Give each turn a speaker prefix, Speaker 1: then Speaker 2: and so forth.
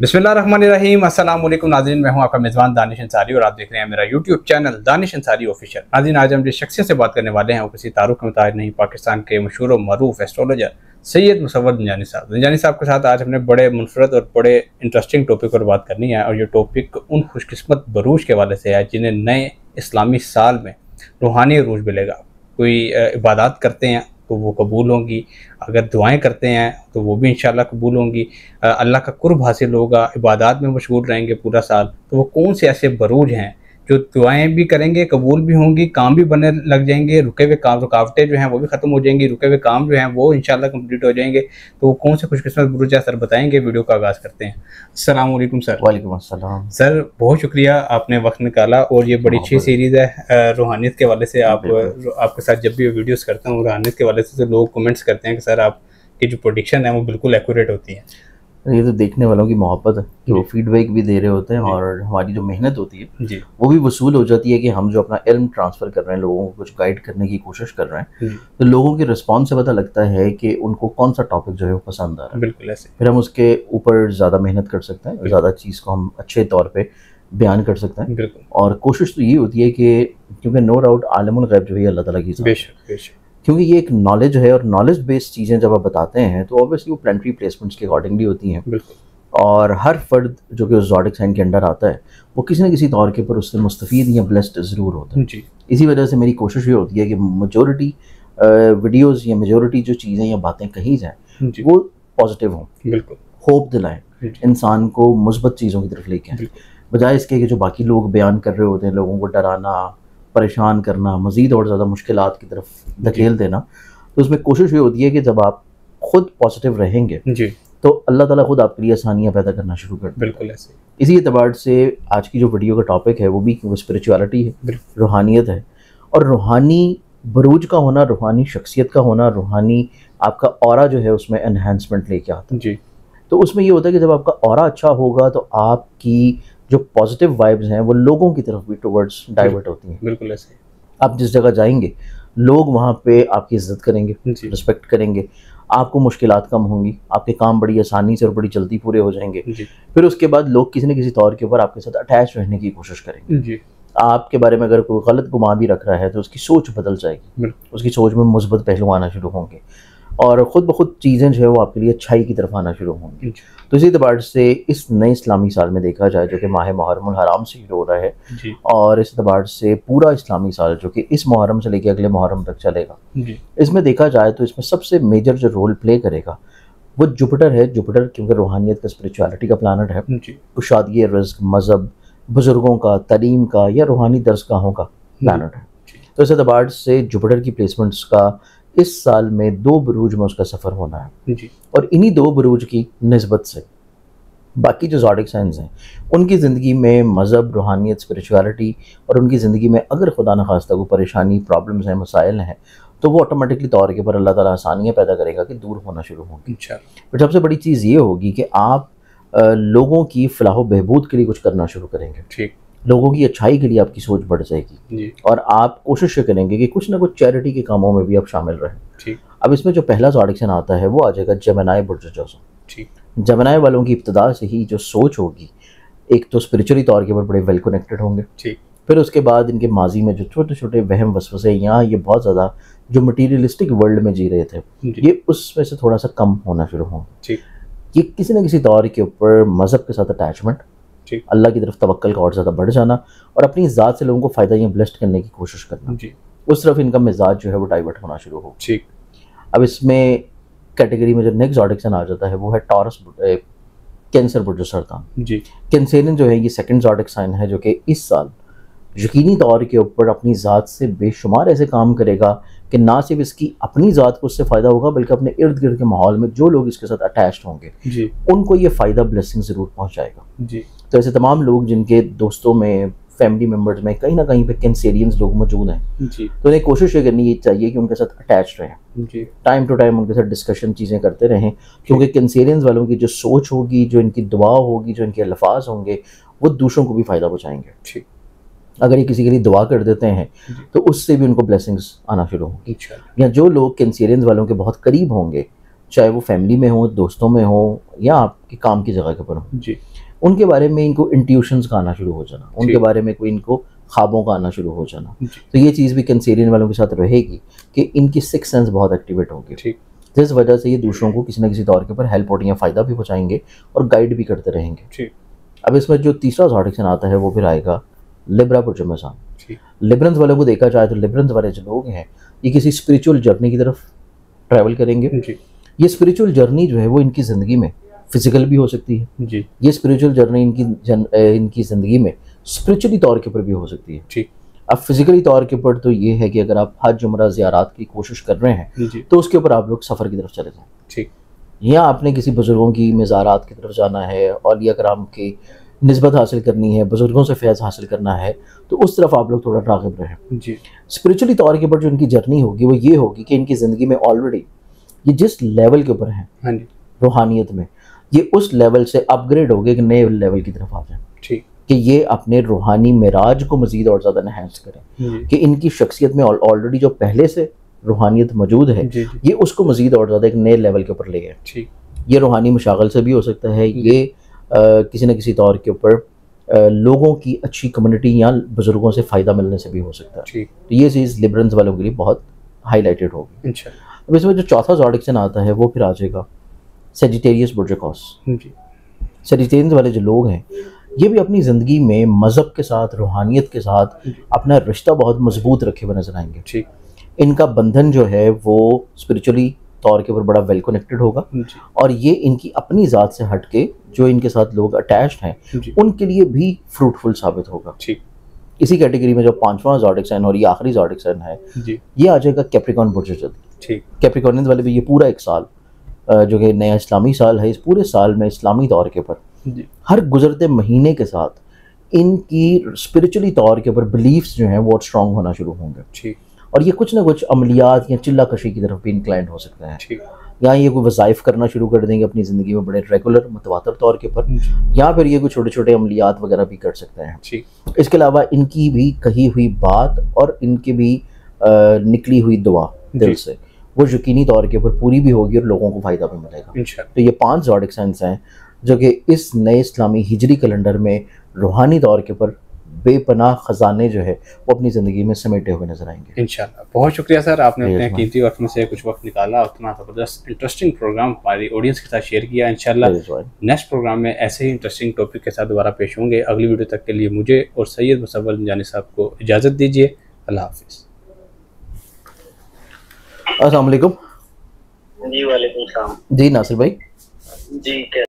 Speaker 1: बिस्मिल्लाहिर्रहमानिर्रहीम। अस्सलाम वालेकुम नाज़रीन, मैं हूं आपका मेज़बान दानिश अंसारी और आप देख रहे हैं मेरा YouTube channel Danish Ansari official. नाज़रीन, आज हम जिस शख्सियत से बात करने वाले हैं वो किसी तारुफ के मुताबिक नहीं, पाकिस्तान के मशहूर और मरूफ एस्ट्रोलॉजर सैयद मुसव्वर ज़ंजानी साहब। ज़ंजानी साहब के साथ आज हमने बड़े मुनफरद और बड़े इंटरेस्टिंग टॉपिक पर बात करनी है, और ये टॉपिक उन खुशकिस्मत बरूज के हवाले से है जिन्हें नए इस्लामी साल में रूहानी अरूज मिलेगा। कोई इबादत करते हैं तो वो कबूल होंगी, अगर दुआएं करते हैं तो वो भी इंशाल्लाह कबूल होंगी, अल्लाह का कुर्ब हासिल होगा, इबादत में मशगूल रहेंगे पूरा साल। तो वो कौन से ऐसे बरूज हैं जो दुआएं भी करेंगे, कबूल भी होंगी, काम भी बनने लग जाएंगे, रुके हुए काम, रुकावटें जो हैं वो भी ख़त्म हो जाएंगी, रुके हुए काम जो हैं वो इंशाल्लाह कंप्लीट हो जाएंगे। तो वो कौन से खुशकिस्मत बरूज है सर, बताएंगे। वीडियो का आगाज़ करते हैं। अस्सलाम वालेकुम सर।
Speaker 2: वालेकुम अस्सलाम
Speaker 1: सर, बहुत शुक्रिया आपने वक्त निकाला, और ये बड़ी अच्छी सीरीज़ है रूहानियत के हवाले से। आपके साथ जब भी वीडियोस करता हूँ रूहानियत के हवाले से, तो लोग कमेंट्स करते हैं कि सर आपकी जो प्रेडिक्शन है वो बिल्कुल एक्यूरेट होती है।
Speaker 2: ये तो देखने वालों की मोहब्बत है कि वो फीडबैक भी दे रहे होते हैं, और हमारी जो मेहनत होती है
Speaker 1: जी,
Speaker 2: वो भी वसूल हो जाती है कि हम जो अपना इल्म ट्रांसफ़र कर रहे हैं, लोगों को कुछ गाइड करने की कोशिश कर रहे हैं, तो लोगों के रिस्पॉन्स से पता लगता है कि उनको कौन सा टॉपिक जो है वो पसंद आ रहा है।
Speaker 1: बिल्कुल ऐसे
Speaker 2: फिर हम उसके ऊपर ज़्यादा मेहनत कर सकते हैं, ज़्यादा चीज़ को हम अच्छे तौर पर बयान कर सकते हैं।
Speaker 1: बिल्कुल।
Speaker 2: और कोशिश तो ये होती है कि क्योंकि नो डाउट आलिमुल गैब जो है अल्लाह ताला की ज़ात है,
Speaker 1: बेशक बेशक,
Speaker 2: क्योंकि ये एक नॉलेज है, और नॉलेज बेस्ड चीज़ें जब आप बताते हैं तो ऑब्वियसली वो प्लानिटरी प्लेसमेंट्स के अकॉर्डिंगली होती हैं।
Speaker 1: बिल्कुल।
Speaker 2: और हर फर्द जो कि उस ज़ोडिक साइन के अंडर आता है वो किसी न किसी तौर के ऊपर उससे मुस्तफ़ीद या ब्लेस्ड ज़रूर होता है
Speaker 1: जी,
Speaker 2: इसी वजह से मेरी कोशिश ये होती है कि मेजॉरिटी वीडियोज़ या मेजॉरिटी जो चीज़ें या बातें कही जाएँ वो पॉजिटिव हों,
Speaker 1: बिल्कुल,
Speaker 2: होप दिलाएँ, इंसान को मुस्बत चीज़ों की तरफ लेके आएँ, बजाय इसके कि जो बाकी लोग बयान कर रहे होते हैं, लोगों को डराना, परेशान करना, मज़ीद और ज़्यादा मुश्किलात की तरफ धकेल देना। तो उसमें कोशिश ये होती है कि जब आप खुद पॉजिटिव रहेंगे
Speaker 1: जी,
Speaker 2: तो अल्लाह ताला खुद आपके लिए आसानियाँ पैदा करना शुरू कर दें।
Speaker 1: बिल्कुल ऐसे।
Speaker 2: इसी एतबार से आज की जो वीडियो का टॉपिक है वो भी स्पिरिचुअलिटी है, रूहानियत है, और रूहानी बरूज का होना, रूहानी शख्सियत का होना, रूहानी आपका ऑरा जो है उसमें एनहांसमेंट लेके आता है।
Speaker 1: जी,
Speaker 2: तो उसमें ये होता है कि जब आपका ऑरा अच्छा होगा तो आपकी जो पॉजिटिव वाइब्स हैं वो लोगों की तरफ भी टुवर्ड्स डाइवर्ट होती हैं।
Speaker 1: बिल्कुल ऐसे।
Speaker 2: आप जिस जगह जाएंगे लोग वहाँ पे आपकी इज्जत करेंगे, रिस्पेक्ट करेंगे, आपको मुश्किलात कम होंगी, आपके काम बड़ी आसानी से और बड़ी जल्दी पूरे हो जाएंगे। फिर उसके बाद लोग किसी न किसी तौर के ऊपर आपके साथ अटैच रहने की कोशिश करेंगे।
Speaker 1: जी,
Speaker 2: आपके बारे में अगर कोई गलत गुमान भी रख रहा है तो उसकी सोच बदल जाएगी, उसकी सोच में मुस्बत पहलू आना शुरू होंगे, और ख़ुद ब खुद चीज़ें जो है वो आपके लिए अच्छाई की तरफ आना शुरू होंगी। तो इसी एतबार से इस नए इस्लामी साल में देखा जाए, जो कि माह मुहर्रमुल हराम से शुरू हो रहा है, और इस एतबार से पूरा इस्लामी साल जो कि इस मुहर्रम से लेकर अगले मुहर्रम तक चलेगा, इसमें देखा जाए तो इसमें सबसे मेजर जो रोल प्ले करेगा वो जुपिटर है। जुपिटर क्योंकि रूहानियत का, स्पिरिचुअलिटी का प्लानट है, कुशादगी, रिज़्क, मज़हब, बुज़ुर्गों का, तालीम का या रूहानी दरसगाहों का प्लानट है। तो इस एतबार से जुपिटर की प्लेसमेंट्स का इस साल में 2 बुरूज में उसका सफ़र होना है, और इन्हीं 2 बुरूज की निस्बत से बाकी जो ज़ोडिक साइंस हैं उनकी ज़िंदगी में मज़हब, रूहानियत, स्पिरिचुअलिटी, और उनकी ज़िंदगी में अगर खुदा न खास्ता कोई परेशानी, प्रॉब्लम्स हैं, मसाइल हैं, तो वो ऑटोमेटिकली तौर के पर अल्लाह ताला आसानियाँ पैदा करेगा कि दूर होना शुरू होंगी। बट सबसे बड़ी चीज़ ये होगी कि आप लोगों की फलाह व बहबूद के लिए कुछ करना शुरू करेंगे, लोगों की अच्छाई के लिए आपकी सोच बढ़ जाएगी, और आप कोशिश करेंगे कि कुछ ना कुछ चैरिटी के कामों में भी आप शामिल रहें। अब इसमें जो पहला ज़ोडिक साइन आता है वो आ जाएगा जेमिनी बुर्ज जोसो। जेमिनी वालों की इब्तिदा से ही जो सोच होगी, एक तो स्पिरिचुअली तौर के ऊपर बड़े वेल कनेक्टेड होंगे, फिर उसके बाद इनके माजी में जो छोटे छोटे वहम वसवसे, यहाँ ये बहुत ज़्यादा जो मटीरियलिस्टिक वर्ल्ड में जी रहे थे, ये उसमें से थोड़ा सा कम होना शुरू होंगे। ये किसी न किसी तौर के ऊपर मज़हब के साथ अटैचमेंट, अल्लाह की तरफ तवक्कल का और ज़्यादा बढ़ जाना, और अपनी ज़ात से लोगों को फ़ायदा या ब्लेस्ड करने की कोशिश करना, उस तरफ इनका मिजाज जो है वो डाइवर्ट होना शुरू हो। अब इसमें कैटेगरी में जो नेक्स्ट ज़ोडिक साइन आ जाता है वो है टॉरस, कैंसर बुर्ज सरतान। कैंसेरियन जो है ये सेकंड ज़ोडिक साइन है, जो कि इस साल यकीनी तौर के ऊपर अपनी ज़ात से बेशुमार ऐसे काम करेगा कि ना सिर्फ इसकी अपनी ज़ात को उससे फ़ायदा होगा, बल्कि अपने इर्द गिर्द के माहौल में जो लोग इसके साथ अटैच्ड होंगे उनको ये फ़ायदा, ब्लेसिंग ज़रूर पहुँचाएगा। तो ऐसे तमाम लोग जिनके दोस्तों में, फैमिली मेम्बर्स में कहीं ना कहीं पे कैंसेरियंस लोग मौजूद हैं, तो उन्हें कोशिश ये करनी चाहिए कि उनके साथ अटैच रहें, टाइम टू टाइम उनके साथ डिस्कशन चीज़ें करते रहें, क्योंकि कैंसेरियंस वालों की जो सोच होगी, जो इनकी दुआ होगी, जो इनके अल्फाज होंगे, वो दूसरों को भी फ़ायदा पहुँचाएंगे। अगर ये किसी के लिए दुआ कर देते हैं तो उससे भी उनको ब्लेसिंग्स आना शुरू होंगी। या जो लोग कैंसेरियंस वालों के बहुत करीब होंगे चाहे वो फैमिली में हो, दोस्तों में हो या आपके काम की जगह के ऊपर हो
Speaker 1: जी,
Speaker 2: उनके बारे में इनको इंट्यूशंस का आना शुरू हो जाना, उनके बारे में कोई इनको ख्वाबों का आना शुरू हो जाना। तो ये चीज़ भी कैंसेरियन वालों के साथ रहेगी कि इनकी सिक्स सेंस बहुत एक्टिवेट होगी, जिस वजह से ये दूसरों को किसी न किसी तौर के ऊपर हेल्प और या फ़ायदा भी पहुँचाएंगे और गाइड भी करते रहेंगे। अब इसमें जो तीसरा ज़ोडिक साइन आता है वो फिर आएगा लिब्रा पुरजम साइन। लिब्रंस वालों को देखा जाए तो लिब्रंस वाले जो लोग हैं ये किसी स्पिरिचुअल जर्नी की तरफ ट्रैवल करेंगे। ये स्पिरिचुअल जर्नी जो है वो इनकी ज़िंदगी में फिजिकल भी हो सकती है जी। ये स्पिरिचुअल जर्नी इनकी ज़िंदगी में स्पिरिचुअली तौर के ऊपर भी हो सकती है जी। अब फिजिकली तौर के ऊपर तो ये है कि अगर आप हज उम्रा ज़ियारत की कोशिश कर रहे हैं तो उसके ऊपर आप लोग सफ़र की तरफ चले जाएं ठीक। या आपने किसी बुज़ुर्गों की मज़ारात की तरफ जाना है, औलिया कराम की निस्बत हासिल करनी है, बुज़ुर्गों से फैज़ हासिल करना है, तो उस तरफ आप लोग थोड़ा राग़िब रहें जी। स्पिरिचुअली तौर के ऊपर जो इनकी जर्नी होगी वो ये होगी कि इनकी ज़िंदगी में ऑलरेडी ये जिस लेवल के ऊपर हैं रूहानियत में, ये उस लेवल से अपग्रेड हो गए कि नए लेवल की तरफ आ जाए ठीक। कि ये अपने रूहानी मिराज को मज़ीद और ज़्यादा एनहांस करें कि इनकी शख्सियत में ऑलरेडी जो पहले से रूहानियत मौजूद है ये उसको मज़ीद और ज़्यादा एक नए लेवल के ऊपर ले गए ठीक। ये रूहानी मशागल से भी हो सकता है, ये किसी न किसी तौर के ऊपर लोगों की अच्छी कम्युनिटी या बुज़ुर्गों से फ़ायदा मिलने से भी हो सकता है। तो ये चीज़ लिब्रंस वालों के लिए बहुत हाईलाइटेड होगी। अब इसमें जो चौथा ज़ोडिक साइन आता है वो फिर आ जाएगा सेजिटेरियस बुर्जोकॉस। सेजिटेरियस वाले जो लोग हैं ये भी अपनी ज़िंदगी में मज़हब के साथ, रूहानियत के साथ अपना रिश्ता बहुत मजबूत रखे हुए नजर आएंगे ठीक। इनका बंधन जो है वो स्पिरिचुअली तौर के ऊपर बड़ा वेल कनेक्टेड होगा और ये इनकी अपनी ज़ात से हट के जो इनके साथ लोग अटैच्ड हैं उनके लिए भी फ्रूटफुल साबित होगा ठीक। इसी कैटेगरी में जो पांचवा ज़ोडिक साइन और ये आखिरी ज़ोडिक साइन है ये आ जाएगा कैप्रिकॉर्न बुर्जोकॉस ठीक। कैप्रिकॉर्नियंस वाले भी ये पूरा एक साल जो कि नया इस्लामी साल है, इस पूरे साल में इस्लामी तौर के ऊपर हर गुजरते महीने के साथ इनकी स्पिरिचुअली तौर के ऊपर बिलीफ्स जो हैं वो स्ट्रॉन्ग होना शुरू होंगे ठीक। और ये कुछ ना कुछ अमलियात या चिल्ला कशी की तरफ भी इंक्लाइंड हो सकते हैं ठीक। या ये कोई वज़ाइफ करना शुरू कर देंगे अपनी ज़िंदगी में बड़े रेगुलर मुतवातर तौर के ऊपर, या फिर ये कोई छोटे छोटे अमलियात वगैरह भी कर सकते हैं ठीक। इसके अलावा इनकी भी कही हुई बात और इनकी भी निकली हुई दुआ दिल से वो यकीनी तौर के ऊपर पूरी भी होगी और लोगों को फ़ायदा भी मिलेगा। तो ये 5 ज़ोडिक साइंस हैं जो कि इस नए इस्लामी हिजरी कैलेंडर में रूहानी तौर के ऊपर बेपनाह ख़जाने जो है वो अपनी ज़िंदगी में समेटे हुए नजर आएंगे इंशाल्लाह। बहुत शुक्रिया सर, आपने अपने कीमती वक्त में से कुछ वक्त निकाला, उतना ज़बरदस्त इंटरेस्टिंग प्रोग्राम हमारी ऑडियंस के साथ शेयर किया। इंशाल्लाह नेक्स्ट प्रोग्राम में ऐसे ही इंटरेस्टिंग टॉपिक के साथ दोबारा पेश होंगे। अगली वीडियो तक के लिए मुझे और सैयद मुसव्वर ज़ंजानी साहब को इजाज़त दीजिए। अल्लाह हाफिज़। अस्सलाम वालेकुम।
Speaker 3: जी वालेकुम सलाम।
Speaker 2: जी नासिर भाई।
Speaker 3: जी